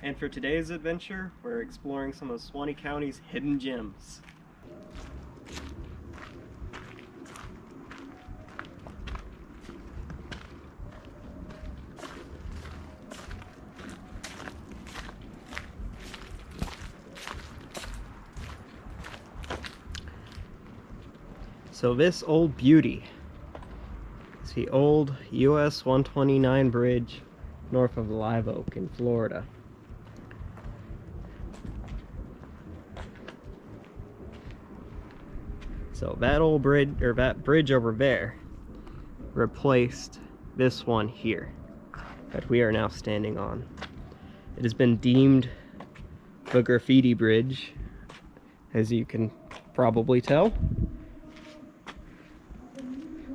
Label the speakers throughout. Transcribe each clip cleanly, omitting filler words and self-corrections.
Speaker 1: And for today's adventure, we're exploring some of Suwannee County's hidden gems. So this old beauty is the old US 129 bridge north of Live Oak in Florida. So that old bridge, or that bridge over there, replaced this one here that we are now standing on. It has been deemed the graffiti bridge, as you can probably tell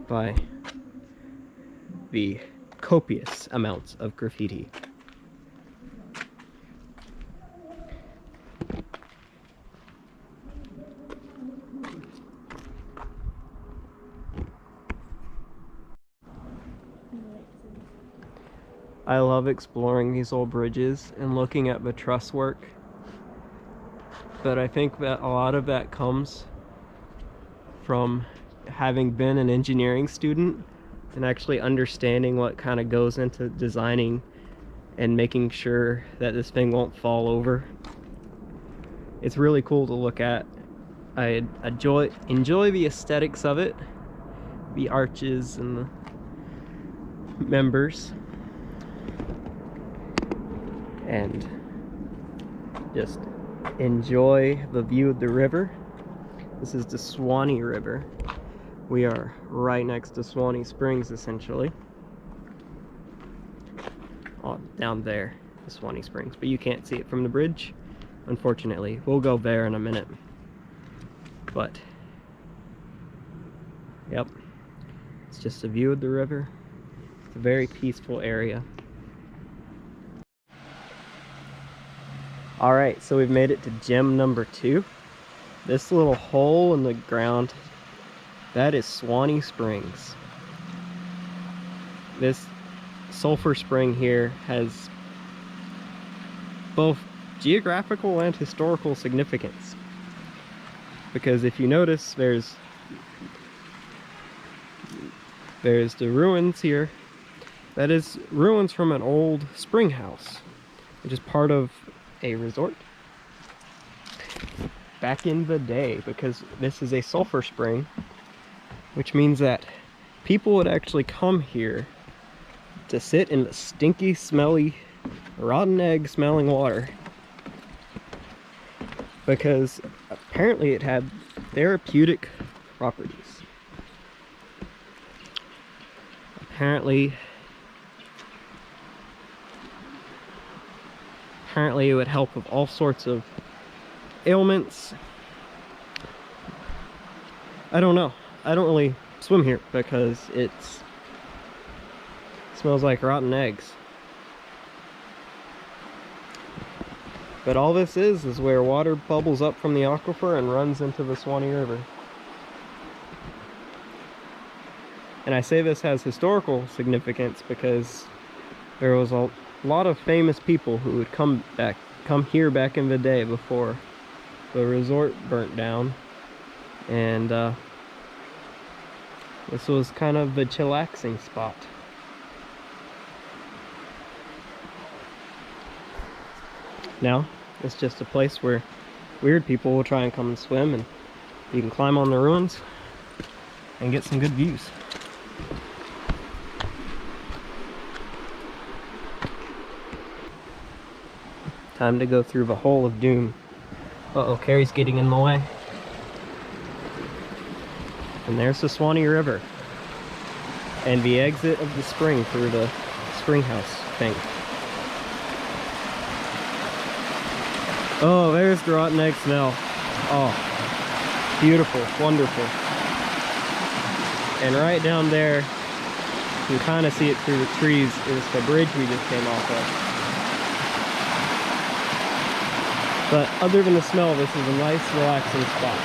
Speaker 1: by the copious amounts of graffiti. I love exploring these old bridges and looking at the truss work, but I think that a lot of that comes from having been an engineering student and actually understanding what kind of goes into designing and making sure that this thing won't fall over. It's really cool to look at. I enjoy the aesthetics of it, the arches and the members, and just enjoy the view of the river. This is the Suwannee River. We are right next to Suwannee Springs, essentially. Oh, down there, the Suwannee Springs, but you can't see it from the bridge, unfortunately. We'll go there in a minute. But, yep, it's just a view of the river. It's a very peaceful area. Alright, so we've made it to gem number 2. This little hole in the ground, that is Suwannee Springs. This sulfur spring here has both geographical and historical significance. Because if you notice, there's the ruins here. That is ruins from an old spring house, which is part of a resort back in the day, because this is a sulfur spring, which means that people would actually come here to sit in the stinky, smelly, rotten egg smelling water, because apparently it had therapeutic properties. Apparently it would help with all sorts of ailments. I don't know. I don't really swim here because it smells like rotten eggs. But all this is where water bubbles up from the aquifer and runs into the Suwannee River. And I say this has historical significance because there was a lot of famous people who would come here back in the day before the resort burnt down. And this was kind of the chillaxing spot. Now, it's just a place where weird people will try and come and swim, and you can climb on the ruins and get some good views. Time to go through the hole of doom. Uh-oh, Carrie's getting in the way. And there's the Suwannee River. And the exit of the spring through the spring house thing. Oh, there's the rotten egg smell. Oh, beautiful, wonderful. And right down there, you can kind of see it through the trees, is the bridge we just came off of. But other than the smell, this is a nice, relaxing spot.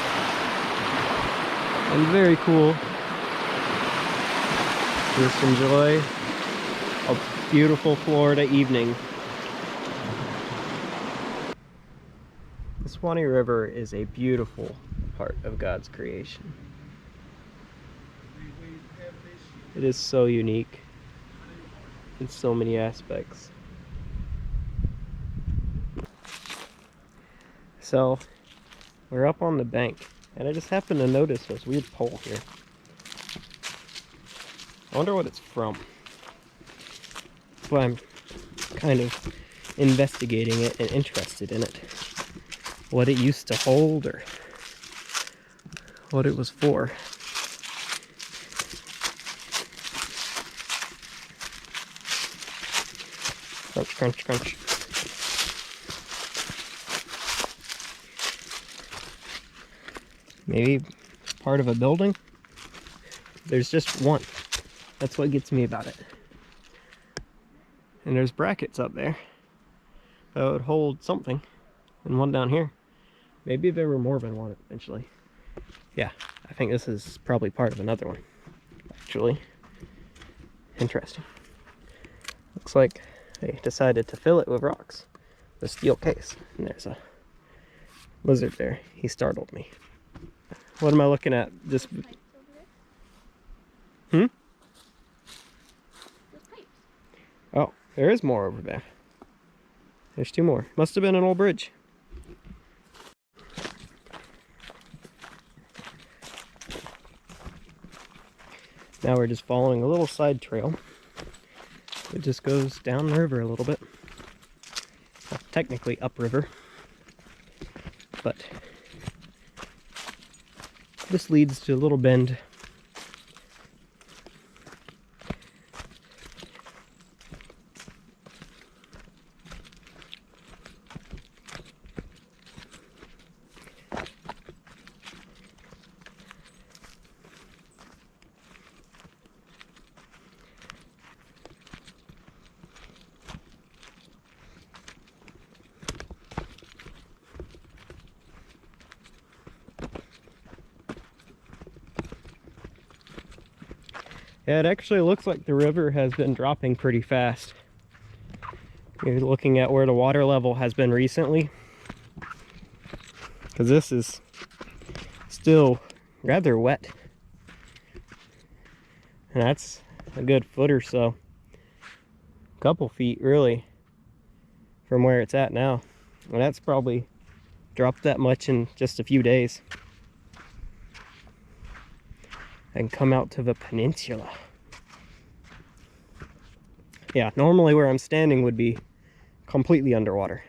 Speaker 1: And very cool. Just enjoy a beautiful Florida evening. The Suwannee River is a beautiful part of God's creation. It is so unique in so many aspects. So, we're up on the bank, and I just happened to notice this weird pole here. I wonder what it's from. That's why I'm kind of investigating it and interested in it. What it used to hold, or what it was for. Crunch, crunch, crunch. Maybe part of a building? There's just one. That's what gets me about it. And there's brackets up there that would hold something. And one down here. Maybe there were more than one eventually. Yeah, I think this is probably part of another one, actually. Interesting. Looks like they decided to fill it with rocks. The steel case. And there's a lizard there. He startled me. What am I looking at? Just... Hmm? Oh, there is more over there. There's two more. Must have been an old bridge. Now we're just following a little side trail. It just goes down the river a little bit. Well, technically upriver. But this leads to a little bend. Yeah, it actually looks like the river has been dropping pretty fast. You're looking at where the water level has been recently. Because this is still rather wet. And that's a good foot or so. A couple feet, really, from where it's at now. And that's probably dropped that much in just a few days. And come out to the peninsula. Yeah, normally where I'm standing would be completely underwater.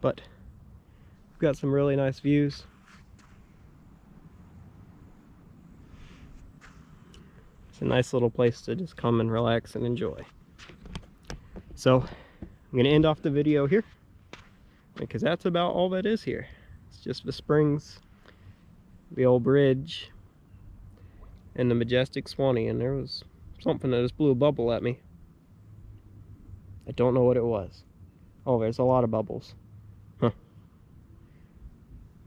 Speaker 1: But we've got some really nice views. It's a nice little place to just come and relax and enjoy. So I'm gonna end off the video here, because that's about all that is here. It's just the springs, the old bridge, and the majestic Suwannee. And there was something that just blew a bubble at me. I don't know what it was. Oh, there's a lot of bubbles. Huh.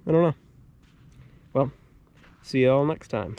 Speaker 1: I don't know. Well, see you all next time.